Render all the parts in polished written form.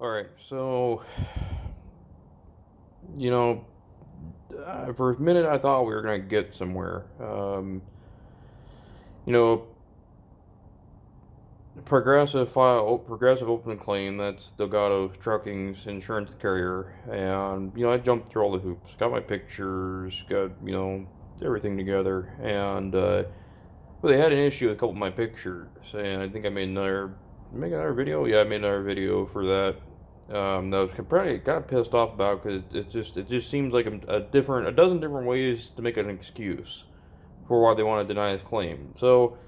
All right, so you know, for a minute I thought we were gonna get somewhere. You know, Progressive open a claim. That's Delgado Trucking's insurance carrier, and I jumped through all the hoops, got my pictures, got everything together, and well, they had an issue with a couple of my pictures, and I think I made another video. Yeah, I made another video for that. That was probably kind of pissed off about because it just seems like a dozen different ways to make an excuse for why they want to deny his claim. So,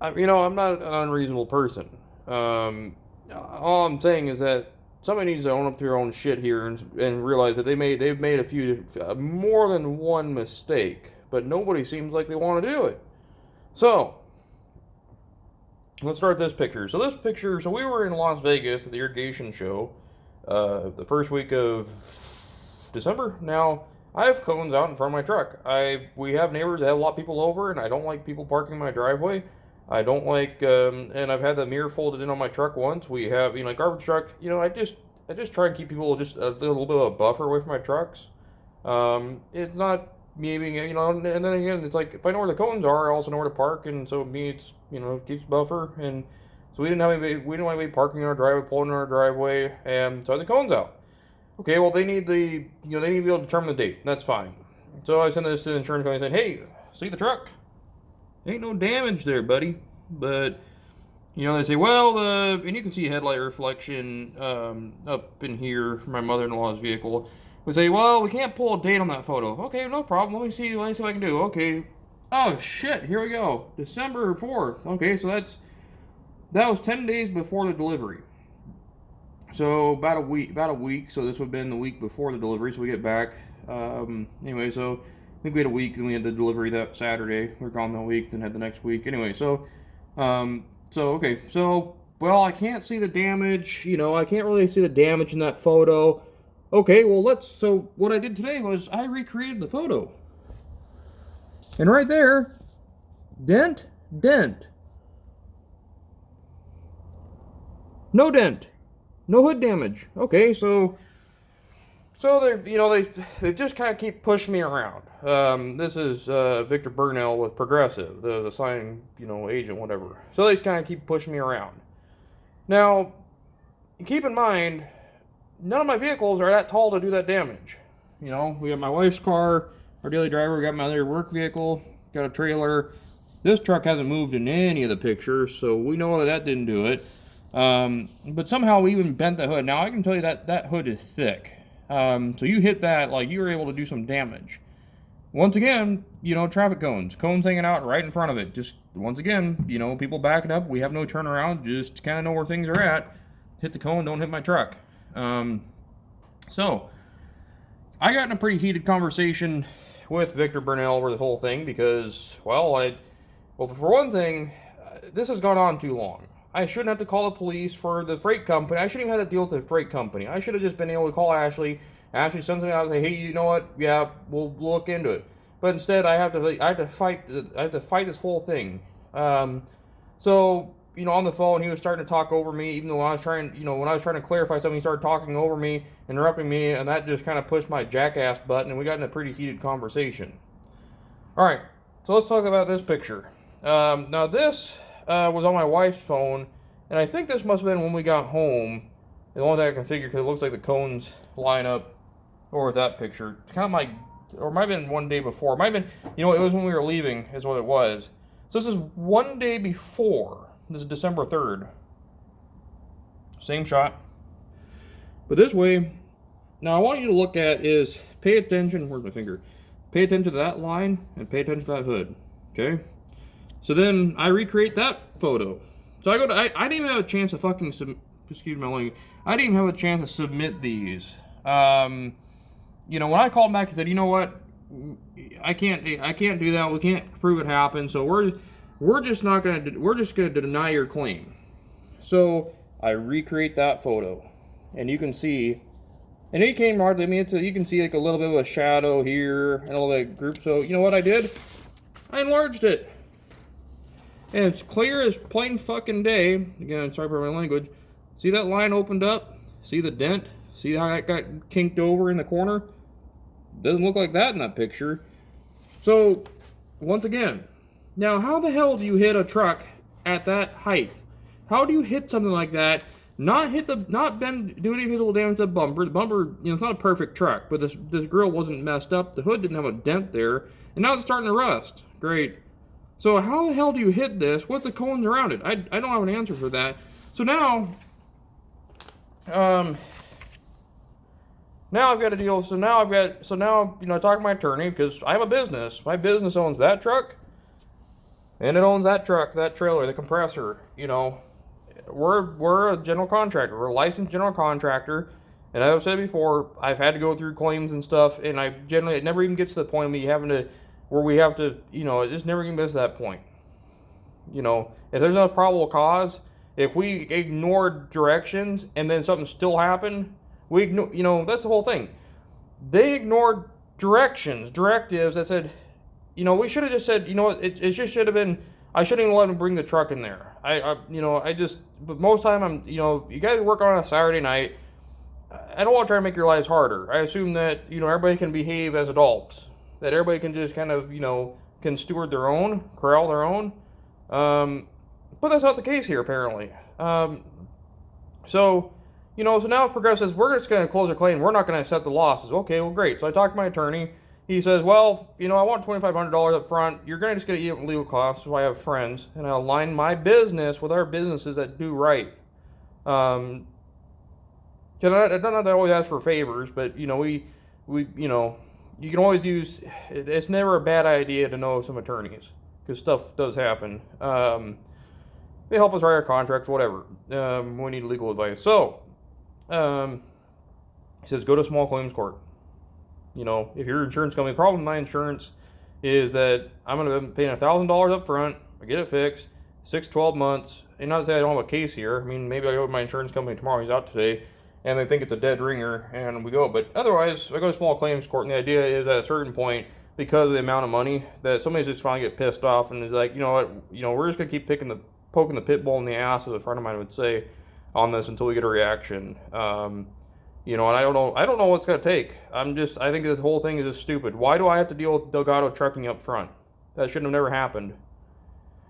I'm not an unreasonable person. All I'm saying is that somebody needs to own up to their own shit here and realize that they've made a few more than one mistake, but nobody seems like they want to do it. So, let's start this picture. So we were in Las Vegas at the irrigation show, the first week of December. Now, I have cones out in front of my truck. We have neighbors that have a lot of people over, and I don't like people parking in my driveway. I don't like, and I've had the mirror folded in on my truck once. We have, garbage truck. I just try and keep people just a little bit of a buffer away from my trucks. It's not me being, and then again, it's like if I know where the cones are, I also know where to park, and so me, it's it keeps buffer, and so we didn't want anybody parking in our driveway, pulling in our driveway, and so I had the cones out. Okay, well they need they need to be able to determine the date. That's fine. So I sent this to the insurance company and said, hey, see the truck? Ain't no damage there, buddy. But they say, well, and you can see headlight reflection up in here from my mother-in-law's vehicle. We say, well, we can't pull a date on that photo. Okay, no problem. Let me see what I can do. Okay. Oh shit, here we go. December 4th. Okay, so that was 10 days before the delivery. So about a week. So this would have been the week before the delivery. So we get back. Anyway, so I think we had a week, and we had the delivery that Saturday. We were gone that week, then had the next week. Anyway, okay, well, I can't see the damage. I can't really see the damage in that photo. Okay, well, so what I did today was I recreated the photo. And right there, dent. No dent. No hood damage. Okay, so they just kind of keep pushing me around. This is Victor Burnell with Progressive, the signing agent, whatever. So they kind of keep pushing me around. Now, keep in mind, none of my vehicles are that tall to do that damage. We got my wife's car, our daily driver, we got my other work vehicle, got a trailer. This truck hasn't moved in any of the pictures, so we know that didn't do it. But somehow we even bent the hood. Now I can tell you that hood is thick. So you hit that, like you were able to do some damage. Once again, traffic cones hanging out right in front of it. Just once again, people backing up. We have no turnaround. Just kind of know where things are at. Hit the cone, don't hit my truck. So I got in a pretty heated conversation with Victor Burnell over this whole thing because, well, for one thing, this has gone on too long. I shouldn't have to call the police for the freight company. I shouldn't even have to deal with the freight company. I should have just been able to call Ashley. Ashley sends me out and say, "Hey, you know what? Yeah, we'll look into it." But instead, I have to fight this whole thing. So on the phone, he was starting to talk over me, even though when I was trying to clarify something, he started talking over me, interrupting me, and that just kind of pushed my jackass button, and we got in a pretty heated conversation. All right, so let's talk about this picture. Now this was on my wife's phone, and I think this must have been when we got home. The only thing I can figure, because it looks like the cones line up over with that picture. It's kind of like, or it might have been one day before. It might have been, it was when we were leaving, is what it was. So this is one day before. This is December 3rd. Same shot. But this way, now I want you to look at is, pay attention, where's my finger? Pay attention to that line, and pay attention to that hood. Okay? So then I recreate that photo. So I didn't even have a chance to fucking excuse my language. I didn't even have a chance to submit these. When I called back and said, you know what, I can't do that. We can't prove it happened. So we're just gonna deny your claim. So I recreate that photo, and you can see, and it came hardly. You can see like a little bit of a shadow here and a little bit of group. So you know what I did? I enlarged it. And it's clear as plain fucking day. Again, sorry for my language. See that line opened up? See the dent? See how that got kinked over in the corner? Doesn't look like that in that picture. So, once again, now how the hell do you hit a truck at that height? How do you hit something like that? Not do any physical damage to the bumper. The bumper, it's not a perfect truck, but this grill wasn't messed up. The hood didn't have a dent there, and now it's starting to rust. Great. So how the hell do you hit this with the cones around it? I don't have an answer for that. So now, now I've got to deal. So now I talk to my attorney because I have a business. My business owns that truck, and it owns that truck, that trailer, the compressor. We're a general contractor. We're a licensed general contractor, and as I've said before, I've had to go through claims and stuff, and it never even gets to the point of me having to, where we have to, it just never even gets to that point. If there's no probable cause, if we ignore directions and then something still happened, we ignore, that's the whole thing. They ignored directives that said, we should have just said, it just should have been, I shouldn't even let them bring the truck in there. But most time you guys work on a Saturday night. I don't want to try to make your lives harder. I assume that, everybody can behave as adults. That everybody can just kind of, can steward their own, corral their own. But that's not the case here, apparently. So now Progressive says, we're just going to close a claim. We're not going to accept the losses. Okay, well, great. So I talked to my attorney. He says, well, I want $2,500 up front. You're going to just get to eat legal costs, so I have friends, and I'll align my business with our businesses that do right. I don't have to always ask for favors, but, we you can always use, it's never a bad idea to know some attorneys, because stuff does happen. They help us write our contracts, whatever. We need legal advice. So, he says, go to small claims court. If your insurance company, the problem with my insurance is that I'm going to be paying $1,000 up front, I get it fixed, 6-12 months, and not to say I don't have a case here. I mean, maybe I go to my insurance company tomorrow, he's out today, and they think it's a dead ringer, and we go. But otherwise, I go to small claims court, and the idea is at a certain point, because of the amount of money, that somebody's just finally get pissed off and is like, you know what, we're just going to keep poking the pit bull in the ass, as a friend of mine would say, on this until we get a reaction. And I don't know what it's going to take. I think this whole thing is just stupid. Why do I have to deal with Delgado Trucking up front? That shouldn't have never happened.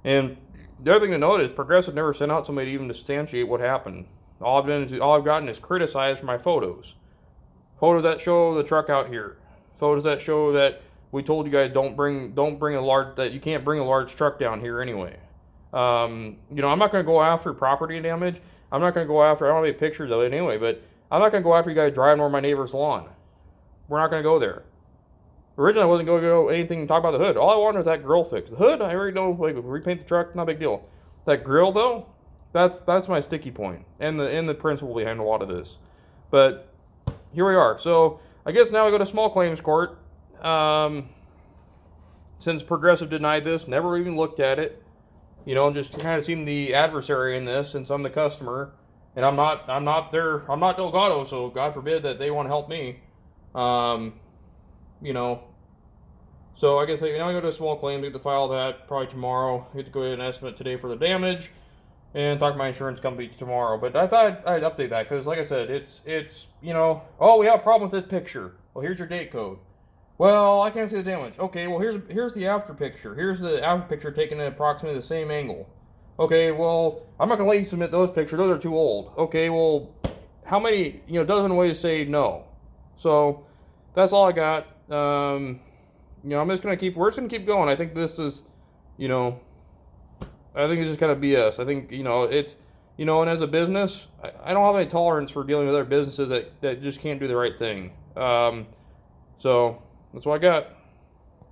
And the other thing to note is Progressive never sent out somebody to even substantiate what happened. All I've gotten is criticized for my photos. Photos that show the truck out here. Photos that show that we told you guys that you can't bring a large truck down here anyway. I'm not going to go after property damage. I'm not going to go after, I don't have any pictures of it anyway, but I'm not going to go after you guys driving over my neighbor's lawn. We're not going to go there. Originally, I wasn't going to go anything talk about the hood. All I wanted was that grill fix. The hood, I already know, repaint the truck, not a big deal. That grill, though, that's my sticky point, and the principle behind a lot of this. But here we are. So I guess now we go to small claims court. Since Progressive denied this, never even looked at it. Just kind of seemed the adversary in this, since I'm the customer. And I'm not Delgado, so God forbid that they want to help me. So I guess now I go to a small claim, get to file that probably tomorrow. I get to go get an estimate today for the damage, and talk to my insurance company tomorrow. But I thought I'd update that because, like I said, it's we have a problem with this picture. Well, here's your date code. Well, I can't see the damage. Okay, well here's the after picture. Here's the after picture taken at approximately the same angle. Okay, well, I'm not going to let you submit those pictures. Those are too old. Okay, well, how many, dozen ways to say no. So, that's all I got. I'm just going to we're just going to keep going. I think this is, I think it's just kind of BS. I think, it's, and as a business, I don't have any tolerance for dealing with other businesses that just can't do the right thing. So, that's what I got.